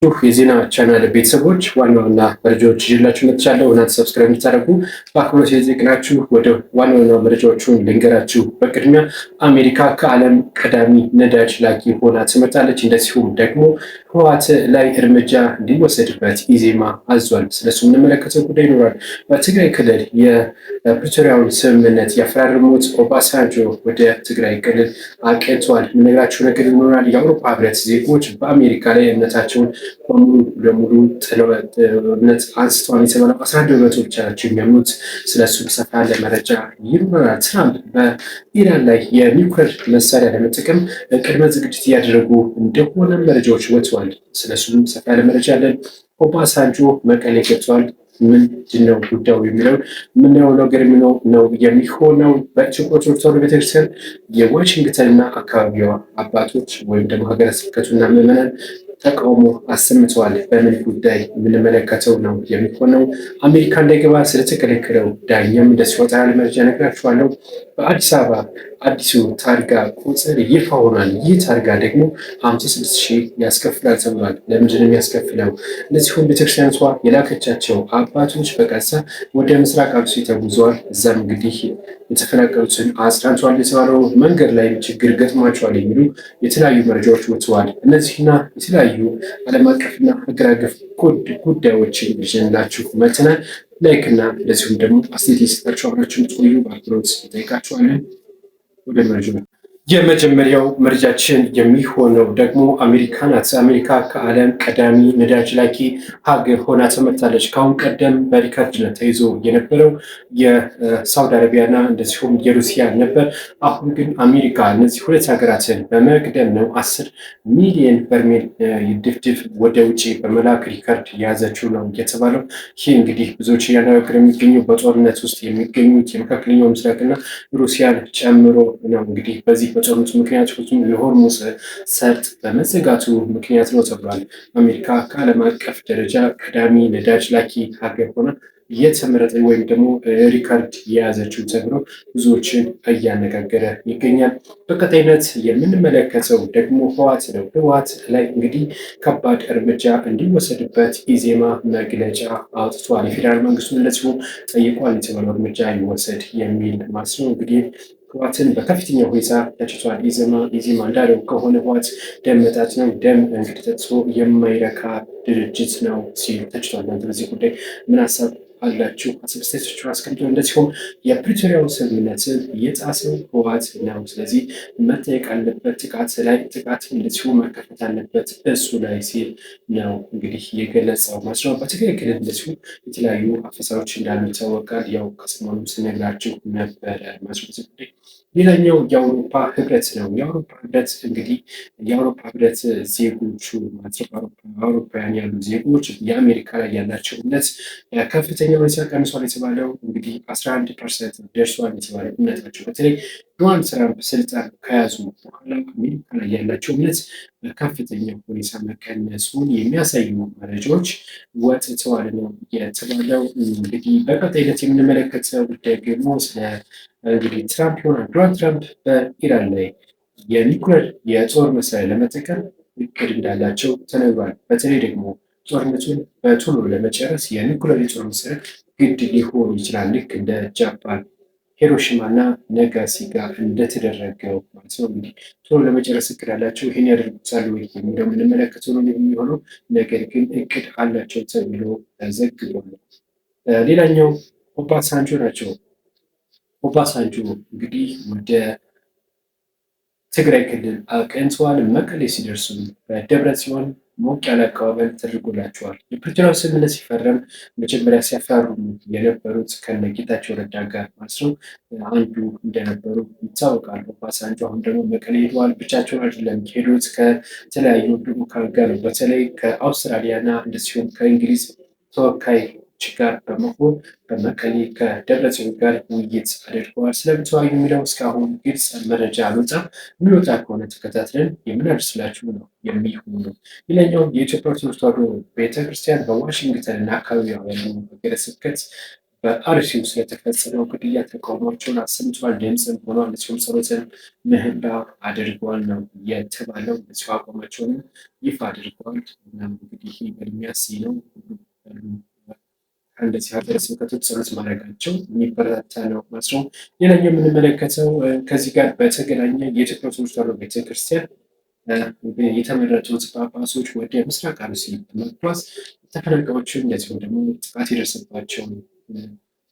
የዜና ቻናል ቤተሰቦች ዋና ዋና መረጃዎች ይዤላችሁ መጥቻለሁ። እናንተ ሰብስክራይብ እንድታደርጉ በአክብሮት እየጠየቅናችሁ ወደ ዋና ዋና መረጃዎቹን ልንገራችሁ። በቅድሚያ አሜሪካ ከዓለም ቀዳሚ ነዳጅ ላኪ ሆና ትመጣለች። እንደዚሁም ደግሞ ህወሓት ላይ እርምጃ እንዲወሰድበት ኢዜማ አዟል። ስለሱ የምንመለከተው ጉዳይ ይኖራል። በትግራይ ክልል የፕሪቶሪያውን ስምምነት ያፈራረሙት ኦባሳንጆ ወደ ትግራይ ክልል አቅንተዋል። የምነግራችሁ ነገር ይኖራል። የአውሮፓ ህብረት ዜጎች በአሜሪካ ላይ እምነታቸውን በሙሉ ለሙሉ ጥለውነት አንስተዋል የተባለው 11 በመቶ ብቻ ናቸው የሚያምኑት። ስለሱ ሰፋ ያለ መረጃ ይኖረናል። ትራምፕ በኢራን ላይ የኒውክሌር መሳሪያ ለመጠቀም ቅድመ ዝግጅት እያደረጉ እንደሆነ መረጃዎች ወጥተዋል። ስለሱም ሰፋ ያለ መረጃ አለን። ኦባሳንጆ መቀሌ ገብተዋል። ምንድን ነው ጉዳዩ የሚለው የምናየው ነገር ነው የሚሆነው። በኢትዮጵያ ኦርቶዶክስ ተዋሕዶ ቤተክርስቲያን የዋሽንግተንና አካባቢዋ አባቶች ወይም ደግሞ ሀገረ ስብከቱና ምዕመናን ተቃውሞ አሰምተዋል። በምን ጉዳይ የምንመለከተው ነው የሚሆነው። አሜሪካ እንዳይገባ ስለተከለከለው ዳኛም እንደሱ ወጣ ያለ መረጃ ነግራችኋለሁ። በአዲስ አበባ አዲሱ ታርጋ ቁጥር ይፋ ሆኗል። ይህ ታርጋ ደግሞ 56 ሺህ ያስከፍላል ተብሏል። ለምንድን ነው የሚያስከፍለው? እነዚሁም ቤተክርስቲያኗ የላከቻቸው አባቶች በቀጥታ ወደ ምስራቅ አርሲ ተጉዘዋል። እዛም እንግዲህ የተፈናቀሉትን አጽናንተዋል የተባለው መንገድ ላይ ችግር ገጥሟቸዋል የሚሉ የተለያዩ መረጃዎች ወጥተዋል። እነዚህና የተለያዩ ዓለም አቀፍና ሀገር አቀፍ ጉዳዮችን ይዘንላችሁ መጥተናል። ላይክ እና እንደዚሁም ደግሞ አስተያየት የሰጣችሁ አብራችሁን ቆዩ በአክብሮት እንጠይቃችኋለን። ወደ መረጃ የመጀመሪያው መረጃችን የሚሆነው ደግሞ አሜሪካ ናት። አሜሪካ ከዓለም ቀዳሚ ነዳጅ ላኪ ሀገር ሆና ተመርታለች። ከአሁን ቀደም በሪከርድነት ተይዞ የነበረው የሳውዲ አረቢያና እንደዚሁም የሩሲያ ነበር። አሁን ግን አሜሪካ እነዚህ ሁለት ሀገራትን በመቅደም ነው 10 ሚሊዮን በርሜል ድፍድፍ ወደ ውጭ በመላክ ሪከርድ የያዘችው ነው የተባለው። ይህ እንግዲህ ብዙዎች እያነጋገሩ የሚገኙ በጦርነት ውስጥ የሚገኙት የመካከለኛው ምስራቅና ሩሲያን ጨምሮ ነው። እንግዲህ በዚህ በጦርነቱ ምክንያት የሆርሙዝ ሰርጥ በመዘጋቱ ምክንያት ነው ተብሏል። አሜሪካ ከዓለም አቀፍ ደረጃ ቀዳሚ ነዳጅ ላኪ ሀገር ሆና የተመረጠ ወይም ደግሞ ሪካርድ የያዘችው ተብሎ ብዙዎችን እያነጋገረ ይገኛል። በቀጣይነት የምንመለከተው ደግሞ ህወሓት ነው። ህወሓት ላይ እንግዲህ ከባድ እርምጃ እንዲወሰድበት ኢዜማ መግለጫ አውጥቷል። የፌዴራል መንግስቱ እንደዚሁ ጠይቋል። የተባለው እርምጃ ይወሰድ የሚል ማለት ነው። እንግዲህ ህወሓትን በከፍተኛ ሁኔታ ተችቷል። ኢዜማ እንዳለው ከሆነ ህወሓት ደም መጣጭ ነው፣ ደም እንግዲህ ጠጥቶ የማይረካ ድርጅት ነው ሲል ተችቷል። በዚህ ጉዳይ ምን ሀሳብ አላችሁ? አስበስቴቶቹ አስቀምጦ እንደዚሁም የፕሪቶሪያው ስምምነትን የጣሰው ህወሓት ነው። ስለዚህ መጠየቅ አለበት፣ ጥቃት እንደዚሁ መከፈት አለበት እሱ ላይ ሲል ነው እንግዲህ የገለጸው ማለት ነው። በትግራይ ክልል እንደዚሁ የተለያዩ አፈሳዎች እንዳሉ ይታወቃል። ያው ከሰሞኑም ስነግራችሁ ነበረ ማለት ነው። ሌላኛው የአውሮፓ ህብረት ነው። የአውሮፓ ህብረት እንግዲህ የአውሮፓ ህብረት ዜጎቹ አውሮፓውያን ያሉ ዜጎች የአሜሪካ ላይ ያላቸው እምነት ከፍተኛ ሁኔታ ቀንሷል የተባለው እንግዲህ 11% ደርሷል የተባለው እምነታቸው በተለይ ዶናልድ ትራምፕ ስልጣን ከያዙ በኋላ አሜሪካ ላይ ያላቸው እምነት በከፍተኛ ሁኔታ መቀነሱን የሚያሳዩ መረጃዎች ወጥተዋል ነው የተባለው። እንግዲህ በቀጣይነት የምንመለከተው ደግሞ ስለ እንግዲህ ትራምፕ ይሆናል። ዶናልድ ትራምፕ በኢራን ላይ የኒውክሌር የጦር መሳሪያ ለመጠቀም እቅድ እንዳላቸው ተነግሯል። በተለይ ደግሞ ጦርነቱን በቶሎ ለመጨረስ የኒውክሌር የጦር መሳሪያ ግድ ሊሆን ይችላል። ልክ እንደ ጃፓን ሂሮሺማ እና ነጋሲ ጋር እንደተደረገው ማለት ነው። እንግዲህ ቶሎ ለመጨረስ እቅድ አላቸው። ይህን ያደርጉታል ወይ የሚለው የምንመለከተው ነው የሚሆነው። ነገር ግን እቅድ አላቸው ተብሎ ተዘግቧል። ሌላኛው ኦባሳንጆ ናቸው። ኦባሳንጆ እንግዲህ ወደ ትግራይ ክልል አቅንተዋል። መቀሌ ሲደርሱ በደብረ ጽዮን ሞቅ ያለ አቀባበል ተደርጎላቸዋል። የፕሪቶሪያው ስምምነት ሲፈረም መጀመሪያ ሲያፈራርሙ የነበሩት ከነጌታቸው ረዳ ጋር ማለት ነው አንዱ እንደነበሩ ይታወቃል። ኦባሳንጆ አሁን ደግሞ መቀሌ ሄደዋል። ብቻቸውን አይደለም ሄዱት፣ ከተለያዩ ልዑካን ጋር ነው። በተለይ ከአውስትራሊያ እና እንደዚሁም ከእንግሊዝ ተወካይ ጋር በመሆን በመቀሌ ከደብረጽዮን ጋር ውይይት አድርገዋል። ስለምተወያዩ የሚለው እስካሁን ግልጽ መረጃ አልወጣም። የሚወጣ ከሆነ ተከታትለን የምናደርስላችሁ ነው የሚሆኑ። ሌላኛው የኢትዮጵያ ኦርቶዶክስ ተዋሕዶ ቤተክርስቲያን በዋሽንግተን እና አካባቢ ያሉ ሀገረ ስብከት በአርሲው ስለተፈጸመው ግድያ ተቃውሟቸውን አሰምተዋል፣ ድምፅም ሆነዋል፣ እንደዚሁም ጸሎትን ምህላ አድርገዋል ነው የተባለው። እንደዚሁ አቋማቸውንም ይፋ አድርገዋል። እናም እንግዲህ የሚያስይ ነው። እንደዚህ ሀገረ ስብከቶች ጸሎት ማድረጋቸው የሚበረታታ ነው ማለት ነው። ሌላኛው የምንመለከተው ከዚህ ጋር በተገናኘ የኢትዮጵያ ኦርቶዶክስ ተዋሕዶ ቤተክርስቲያን የተመረጡት ጳጳሶች ወደ ምስራቅ አርሲ በመጓዝ ተፈናቃዮችን እንደዚሁም ደግሞ ጥቃት የደረሰባቸው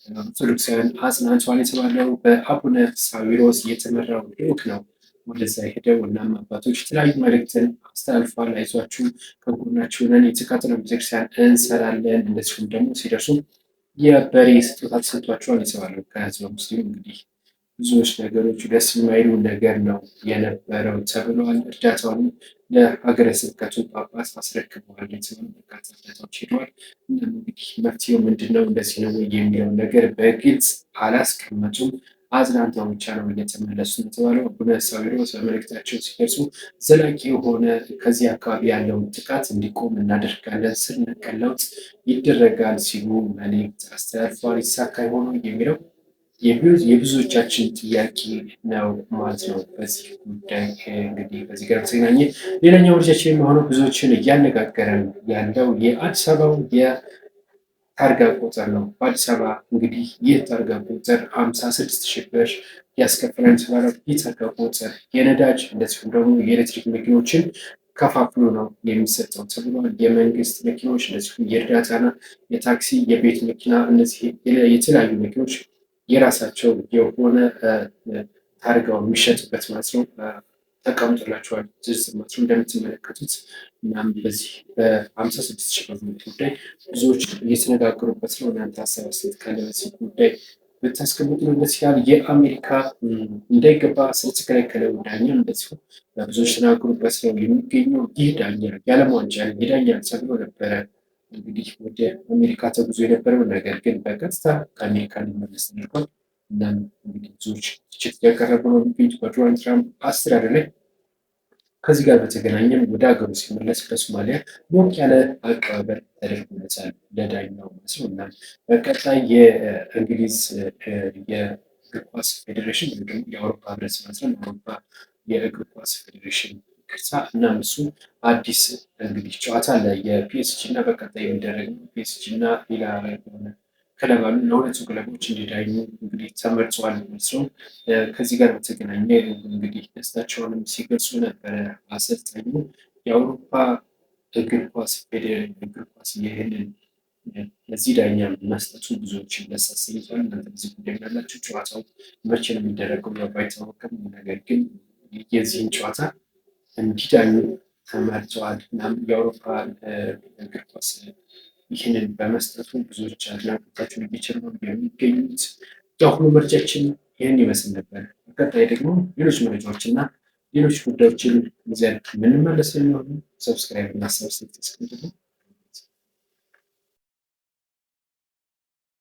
ኦርቶዶክሳውያን አጽናንተዋል የተባለው በአቡነ ሳዊሮስ የተመራው ልዑክ ነው ወደዛ ሄደው። እናም አባቶች የተለያዩ መልእክትን አስተላልፈዋል። አይዟችሁ፣ ከጎናችሁ ነን፣ የተቃጠለው ቤተክርስቲያን እንሰራለን። እንደዚሁም ደግሞ ሲደርሱ የበሬ ስጦታ ተሰጥቷቸዋል የተባለው ከህዝበ ሙስሊም እንግዲህ ብዙዎች ነገሮች ደስ የማይሉ ነገር ነው የነበረው ተብለዋል። እርዳታውን ለሀገረ ስብከቱ ጳጳስ አስረክበዋል የተባሉ በርካታ እርዳታዎች ሄደዋል። እንግዲህ መፍትሄው ምንድን ነው እንደዚህ ነው የሚለውን ነገር በግልጽ አላስቀመጡም። አዝናንተው ብቻ ነው እየተመለሱ የተባለው። አቡነ ሳዊሮስ በመልእክታቸው ሲገልጹ ዘላቂ የሆነ ከዚህ አካባቢ ያለውን ጥቃት እንዲቆም እናደርጋለን፣ ስር ነቀል ለውጥ ይደረጋል ሲሉ መልእክት አስተላልፈዋል። ይሳካ ይሆኑ የሚለው የብዙዎቻችን ጥያቄ ነው ማለት ነው። በዚህ ጉዳይ እንግዲህ በዚህ ጋር በተገናኘ ሌላኛው ወርጃችን የሚሆነው ብዙዎችን እያነጋገረ ያለው የአዲስ አበባው የታርጋ ቁጥር ነው። በአዲስ አበባ እንግዲህ ይህ ታርጋ ቁጥር 56 ሺህ ብር ያስከፍላል የተባለው ይህ ታርጋ ቁጥር የነዳጅ እንደዚሁም ደግሞ የኤሌክትሪክ መኪኖችን ከፋፍሎ ነው የሚሰጠው ተብሏል። የመንግስት መኪኖች እንደዚሁም የእርዳታና የታክሲ የቤት መኪና እነዚህ የተለያዩ መኪኖች የራሳቸው የሆነ ታርጋው የሚሸጥበት ማለት ነው ተቀምጦላቸዋል ዝርዝር ማለት ነው እንደምትመለከቱት። እናም በዚህ በ56 ሺህ ብር ጉዳይ ብዙዎች እየተነጋገሩበት ነው። እናንተ ሀሳብ አስተያየት ካለ በዚህ ጉዳይ ብታስቀምጡ ደስ ይላል። የአሜሪካ እንዳይገባ ስለተከለከለው ዳኛ እንደዚሁ ብዙዎች ተናገሩበት ነው የሚገኘው። ይህ ዳኛ የዓለም ዋንጫ ይዳኛል ተብሎ ነበረ እንግዲህ ወደ አሜሪካ ተጉዞ የነበረው ነገር ግን በቀጥታ ከአሜሪካ ሊመለስ ተደርጓል። እናም እንግዲህ ብዙዎች ትችት እያቀረቡ ነው የሚገኙት በዶናልድ ትራምፕ አስተዳደር ላይ። ከዚህ ጋር በተገናኘም ወደ ሀገሩ ሲመለስ በሶማሊያ ሞቅ ያለ አቀባበል ተደርጎለታል ለዳኛው ማለት ነው። እና በቀጣይ የእንግሊዝ የእግር ኳስ ፌዴሬሽን ወይም ደግሞ የአውሮፓ ህብረት ማለት ነው የአውሮፓ የእግር ኳስ ፌዴሬሽን ቅርሳ እና እሱ አዲስ እንግዲህ ጨዋታ አለ የፒኤስጂ እና በቀጣይ የሚደረግ ፒኤስጂ እና ሌላ የሆነ ክለብ አሉ። ለሁለቱ ክለቦች እንዲዳኙ እንግዲህ ተመርጠዋል ማለት ነው። ከዚህ ጋር በተገናኘ እንግዲህ ደስታቸውንም ሲገልጹ ነበረ አሰልጣኙ። የአውሮፓ እግር ኳስ እግር ኳስ ይህንን ለዚህ ዳኛ መስጠቱ ብዙዎችን ደስ አሰኝቷል። እናንተ በዚህ ጉዳይ ያላችሁ ጨዋታው መቼ ነው የሚደረገው ያው ባይታወቅም፣ ነገር ግን የዚህን ጨዋታ እንዲዳኙ ተመርጠዋል። እናም የአውሮፓ እግር ኳስ ይህንን በመስጠቱ ብዙዎች አድናቆታቸውን እየቸሩ ነው የሚገኙት። የአሁኑ መረጃችን ይህን ይመስል ነበር። በቀጣይ ደግሞ ሌሎች መረጃዎች እና ሌሎች ጉዳዮችን ይዘን የምንመለስ የሚሆኑ ሰብስክራይብ እና ሰብስክራይብ